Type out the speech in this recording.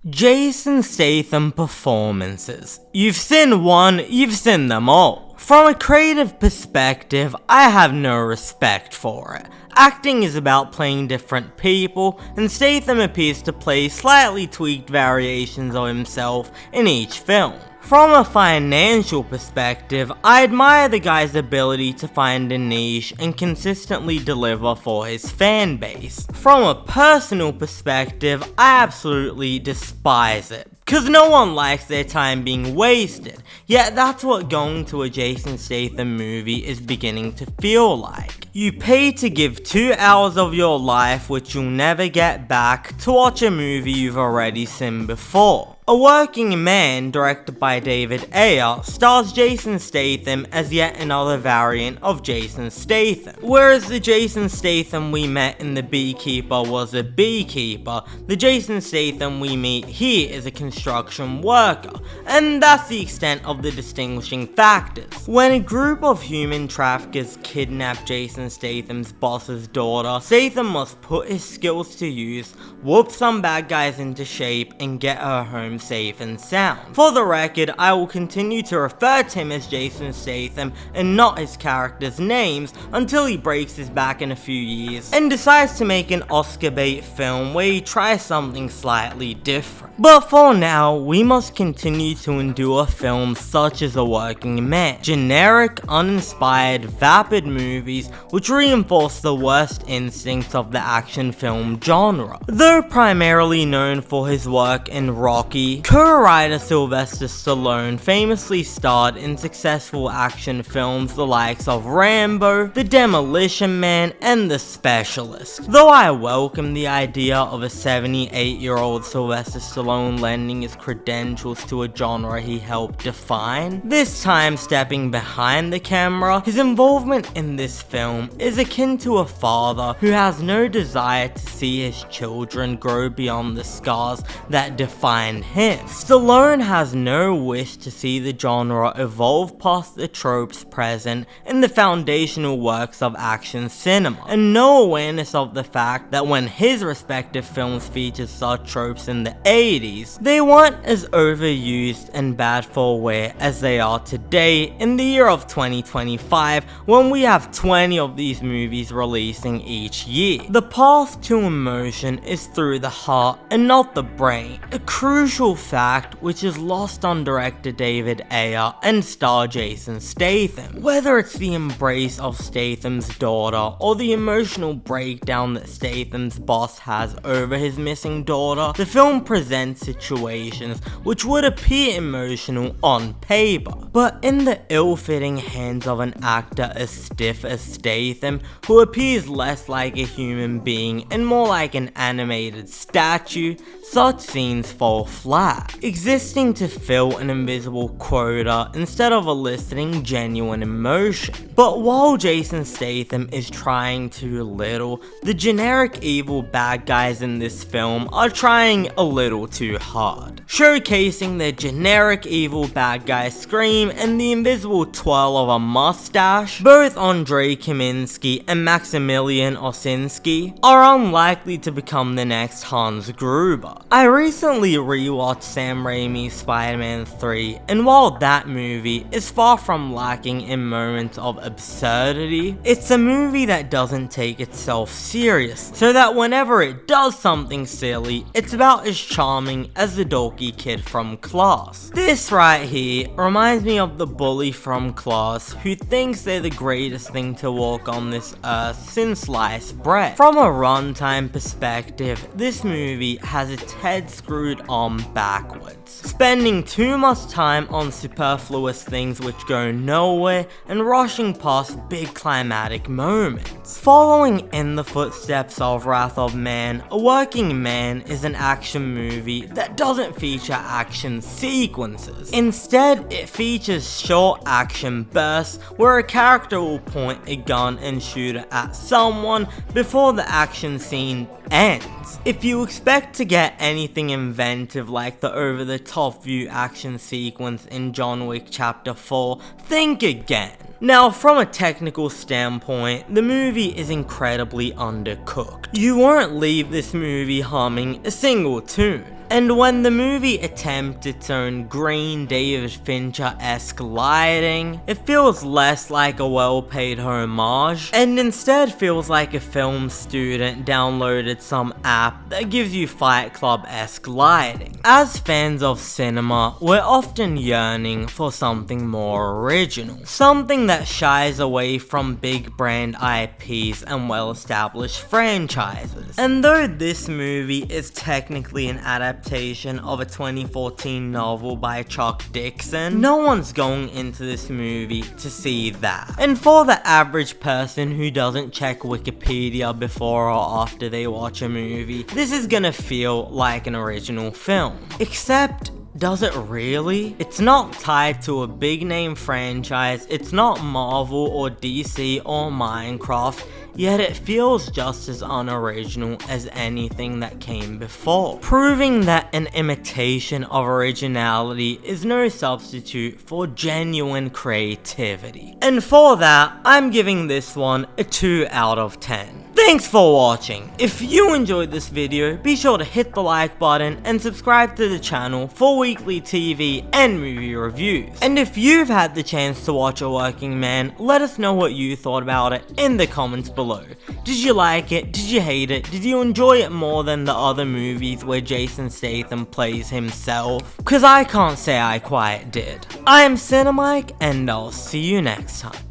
Jason Statham performances. You've seen one, you've seen them all. From a creative perspective, I have no respect for it. Acting is about playing different people, and Statham appears to play slightly tweaked variations of himself in each film. From a financial perspective, I admire the guy's ability to find a niche and consistently deliver for his fan base. From a personal perspective, I absolutely despise it, cause no one likes their time being wasted, yet that's what going to a Jason Statham movie is beginning to feel like. You pay to give 2 hours of your life, which you'll never get back, to watch a movie you've already seen before. A Working Man, directed by David Ayer, stars Jason Statham as yet another variant of Jason Statham. Whereas the Jason Statham we met in The Beekeeper was a beekeeper, the Jason Statham we meet here is a construction worker, and that's the extent of the distinguishing factors. When a group of human traffickers kidnap Jason Statham's boss's daughter, Statham must put his skills to use, whoop some bad guys into shape, and get her home safe and sound. For the record, I will continue to refer to him as Jason Statham and not his characters' names until he breaks his back in a few years and decides to make an Oscar bait film where he tries something slightly different. But for now, we must continue to endure films such as A Working Man, generic, uninspired, vapid movies which reinforce the worst instincts of the action film genre. Though primarily known for his work in Rocky, co-writer Sylvester Stallone famously starred in successful action films the likes of Rambo, The Demolition Man, and The Specialist. Though I welcome the idea of a 78-year-old Sylvester Stallone lending his credentials to a genre he helped define, this time stepping behind the camera, his involvement in this film is akin to a father who has no desire to see his children grow beyond the scars that define him. Stallone has no wish to see the genre evolve past the tropes present in the foundational works of action cinema, and no awareness of the fact that when his respective films featured such tropes in the 80s, they weren't as overused and bad for wear as they are today in the year of 2025, when we have 20 of these movies releasing each year. The path to emotion is through the heart and not the brain, a crucial fact which is lost on director David Ayer and star Jason Statham. Whether it's the embrace of Statham's daughter or the emotional breakdown that Statham's boss has over his missing daughter, the film presents situations which would appear emotional on paper, but in the ill-fitting hands of an actor as stiff as Statham, who appears less like a human being and more like an animated statue, such scenes fall flat, existing to fill an invisible quota instead of eliciting genuine emotion. But while Jason Statham is trying too little, the generic evil bad guys in this film are trying a little too hard, showcasing their generic evil bad guy scream and the invisible twirl of a mustache. Both Andrei Kaminsky and Maximilian Osinski are unlikely to become the next Hans Gruber. I recently rewatched Sam Raimi's Spider-Man 3, and while that movie is far from lacking in moments of absurdity, it's a movie that doesn't take itself serious, so that whenever it does something silly, it's about as charming as the dorky kid from Class. This right here reminds me of the bully from Class who thinks they're the greatest thing to walk on this earth since sliced bread. From a runtime perspective, this movie has its head screwed on backwards, spending too much time on superfluous things which go nowhere and rushing past big climatic moments. Following in the footsteps of Wrath of Man, A Working Man is an action movie that doesn't feature action sequences. Instead, it features short action bursts where a character will point a gun and shoot it at someone before the action scene ends. If you expect to get anything inventive like the over-the-top view action sequence in John Wick Chapter 4, think again. Now, from a technical standpoint, the movie is incredibly undercooked. You won't leave this movie humming a single tune. And when the movie attempts its own green David Fincher-esque lighting, it feels less like a well-paid homage, and instead feels like a film student downloaded some app that gives you Fight Club-esque lighting. As fans of cinema, we're often yearning for something more original, something that shies away from big brand IPs and well-established franchises. And though this movie is technically an adaptation of a 2014 novel by Chuck Dixon, no one's going into this movie to see that. And for the average person who doesn't check Wikipedia before or after they watch a movie, this is gonna feel like an original film. Except, does it really? It's not tied to a big name franchise, it's not Marvel or DC or Minecraft, yet it feels just as unoriginal as anything that came before, proving that an imitation of originality is no substitute for genuine creativity. And for that, I'm giving this one a 2 out of 10. Thanks for watching. If you enjoyed this video, be sure to hit the like button and subscribe to the channel for weekly TV and movie reviews. And if you've had the chance to watch A Working Man, let us know what you thought about it in the comments below. Did you like it? Did you hate it? Did you enjoy it more than the other movies where Jason Statham plays himself? Cause I can't say I quite did. I am Cinemike, and I'll see you next time.